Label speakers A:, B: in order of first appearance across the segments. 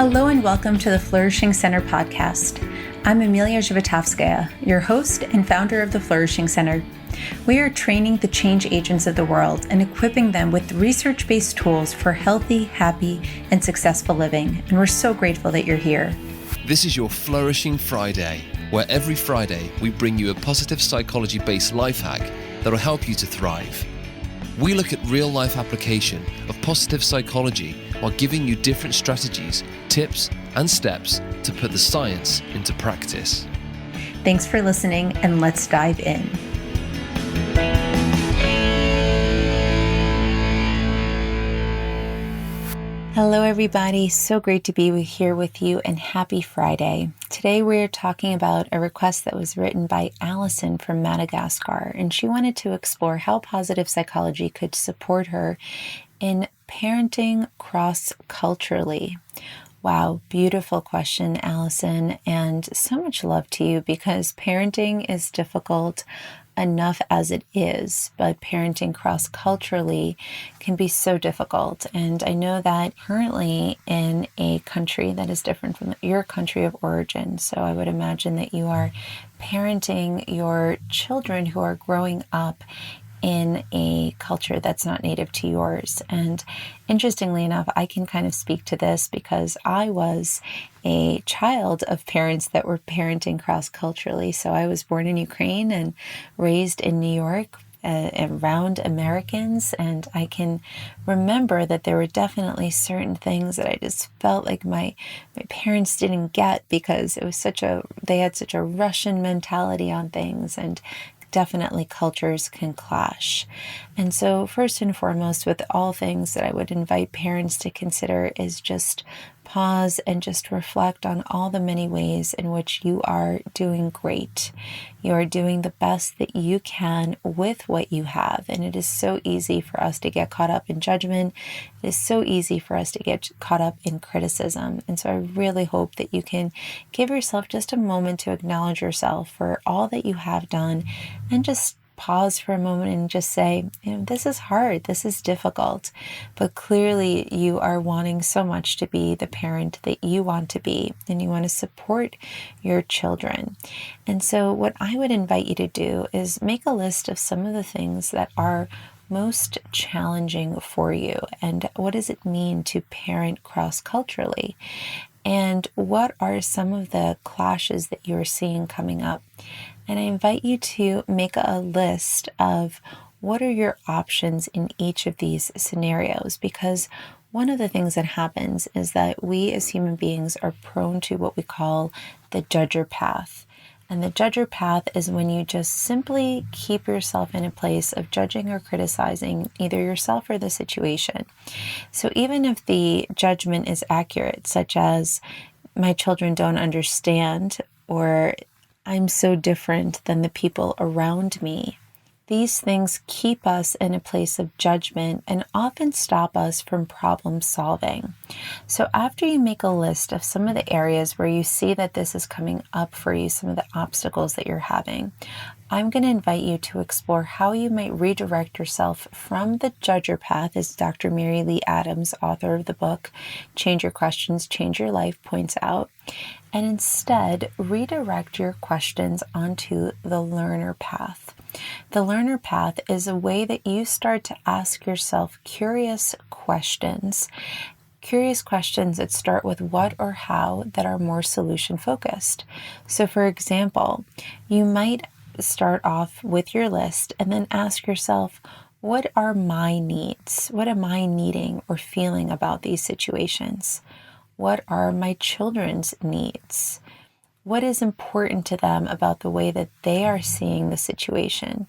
A: Hello and welcome to the Flourishing Center podcast. I'm Emiliya, your host and founder of the Flourishing Center. We are training the change agents of the world and equipping them with research-based tools for healthy, happy, and successful living. And we're so grateful that you're here.
B: This is your Flourishing Friday, where every Friday we bring you a positive psychology-based life hack that will help you to thrive. We look at real-life application of positive psychology while giving you different strategies, tips, and steps to put the science into practice.
A: Thanks for listening, and let's dive in. Hello, everybody. So great to be here with you, and happy Friday. Today, we're talking about a request that was written by Allison from Madagascar, and she wanted to explore how positive psychology could support her in parenting cross-culturally. Wow, beautiful question, Allison, and so much love to you because parenting is difficult enough as it is, but parenting cross-culturally can be so difficult. And I know that currently in a country that is different from your country of origin, so I would imagine that you are parenting your children who are growing up in a culture that's not native to yours. And interestingly enough, I can kind of speak to this because I was a child of parents that were parenting cross-culturally. So I was born in Ukraine and raised in New York around Americans. And I can remember that there were definitely certain things that I just felt like my parents didn't get because it was they had such a Russian mentality on things, and definitely cultures can clash. And so first and foremost, with all things that I would invite parents to consider is just pause and just reflect on all the many ways in which you are doing great. You are doing the best that you can with what you have. And it is so easy for us to get caught up in judgment. It is so easy for us to get caught up in criticism. And so I really hope that you can give yourself just a moment to acknowledge yourself for all that you have done and just pause for a moment and just say, this is hard, this is difficult, but clearly you are wanting so much to be the parent that you want to be, and you want to support your children. And so what I would invite you to do is make a list of some of the things that are most challenging for you, and what does it mean to parent cross-culturally? And what are some of the clashes that you're seeing coming up? And I invite you to make a list of what are your options in each of these scenarios, because one of the things that happens is that we as human beings are prone to what we call the judger path. And the judger path is when you just simply keep yourself in a place of judging or criticizing either yourself or the situation. So even if the judgment is accurate, such as my children don't understand, or I'm so different than the people around me, these things keep us in a place of judgment and often stop us from problem solving. So after you make a list of some of the areas where you see that this is coming up for you, some of the obstacles that you're having, I'm going to invite you to explore how you might redirect yourself from the judger path, as Dr. Mary Lee Adams, author of the book Change Your Questions, Change Your Life, points out, and instead redirect your questions onto the learner path. The learner path is a way that you start to ask yourself curious questions that start with what or how that are more solution focused. So for example, you might start off with your list and then ask yourself, what are my needs? What am I needing or feeling about these situations? What are my children's needs? What is important to them about the way that they are seeing the situation?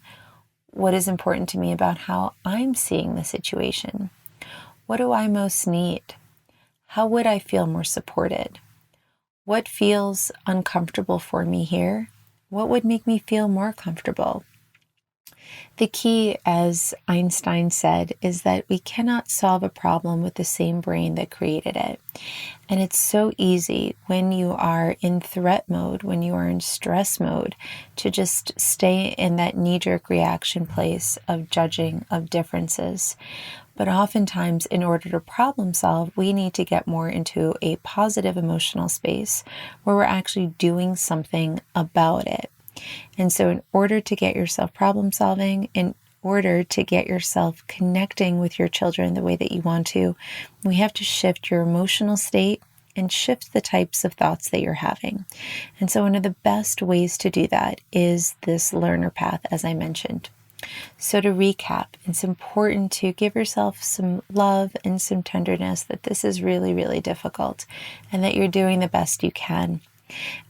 A: What is important to me about how I'm seeing the situation? What do I most need? How would I feel more supported? What feels uncomfortable for me here? What would make me feel more comfortable? The key, as Einstein said, is that we cannot solve a problem with the same brain that created it. And it's so easy when you are in threat mode, when you are in stress mode, to just stay in that knee-jerk reaction place of judging, of differences. But oftentimes, in order to problem solve, we need to get more into a positive emotional space where we're actually doing something about it. And so in order to get yourself problem solving, in order to get yourself connecting with your children the way that you want to, we have to shift your emotional state and shift the types of thoughts that you're having. And so one of the best ways to do that is this learner path, as I mentioned. So to recap, it's important to give yourself some love and some tenderness that this is really, really difficult and that you're doing the best you can.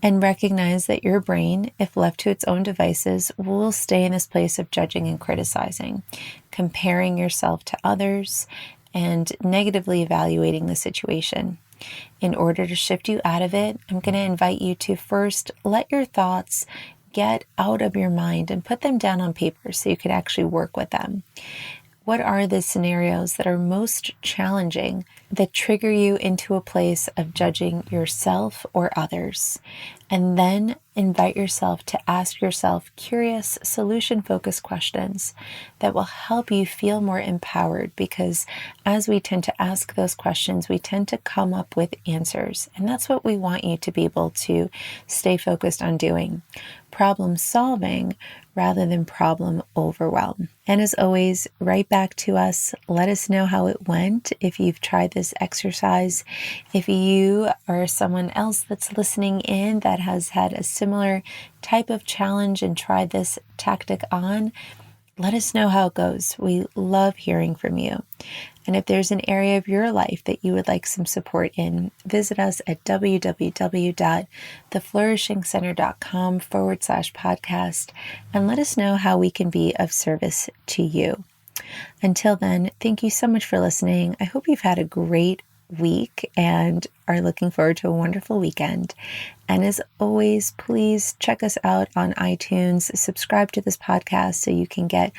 A: And recognize that your brain, if left to its own devices, will stay in this place of judging and criticizing, comparing yourself to others, and negatively evaluating the situation. In order to shift you out of it, I'm going to invite you to first let your thoughts get out of your mind and put them down on paper so you could actually work with them. What are the scenarios that are most challenging that trigger you into a place of judging yourself or others? And then invite yourself to ask yourself curious, solution-focused questions that will help you feel more empowered, because as we tend to ask those questions, we tend to come up with answers. And that's what we want you to be able to stay focused on doing. Problem solving rather than problem overwhelm. And as always, write back to us. Let us know how it went if you've tried this exercise. If you or someone else that's listening in that has had a similar type of challenge and tried this tactic on, let us know how it goes. We love hearing from you. And if there's an area of your life that you would like some support in, visit us at www.theflourishingcenter.com/podcast and let us know how we can be of service to you. Until then, thank you so much for listening. I hope you've had a great week and are looking forward to a wonderful weekend. And as always, please check us out on iTunes, subscribe to this podcast so you can get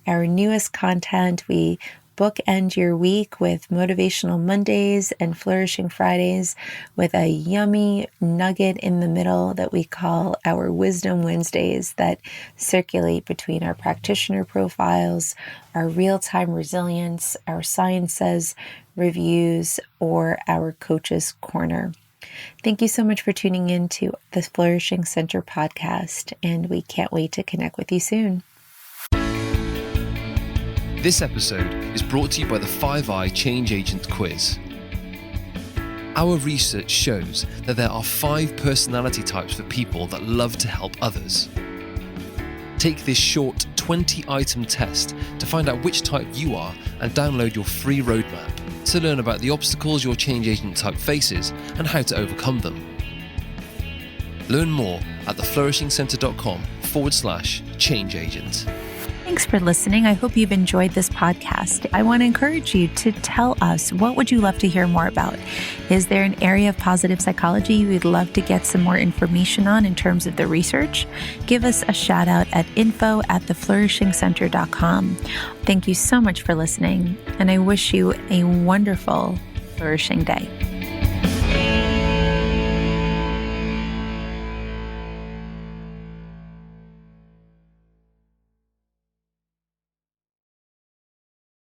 A: our newest content. We bookend your week with Motivational Mondays and Flourishing Fridays with a yummy nugget in the middle that we call our Wisdom Wednesdays that circulate between our practitioner profiles, our real-time resilience, our Science Says reviews, or our Coach's Corner. Thank you so much for tuning in to the Flourishing Center podcast, and we can't wait to connect with you soon.
B: This episode is brought to you by the 5i Change Agent Quiz. Our research shows that there are 5 personality types for people that love to help others. Take this short 20-item test to find out which type you are and download your free roadmap to learn about the obstacles your change agent type faces and how to overcome them. Learn more at theflourishingcenter.com/change agent.
A: Thanks for listening. I hope you've enjoyed this podcast. I want to encourage you to tell us, what would you love to hear more about? Is there an area of positive psychology you would love to get some more information on in terms of the research? Give us a shout out at info@theflourishingcenter.com. Thank you so much for listening, and I wish you a wonderful, flourishing day.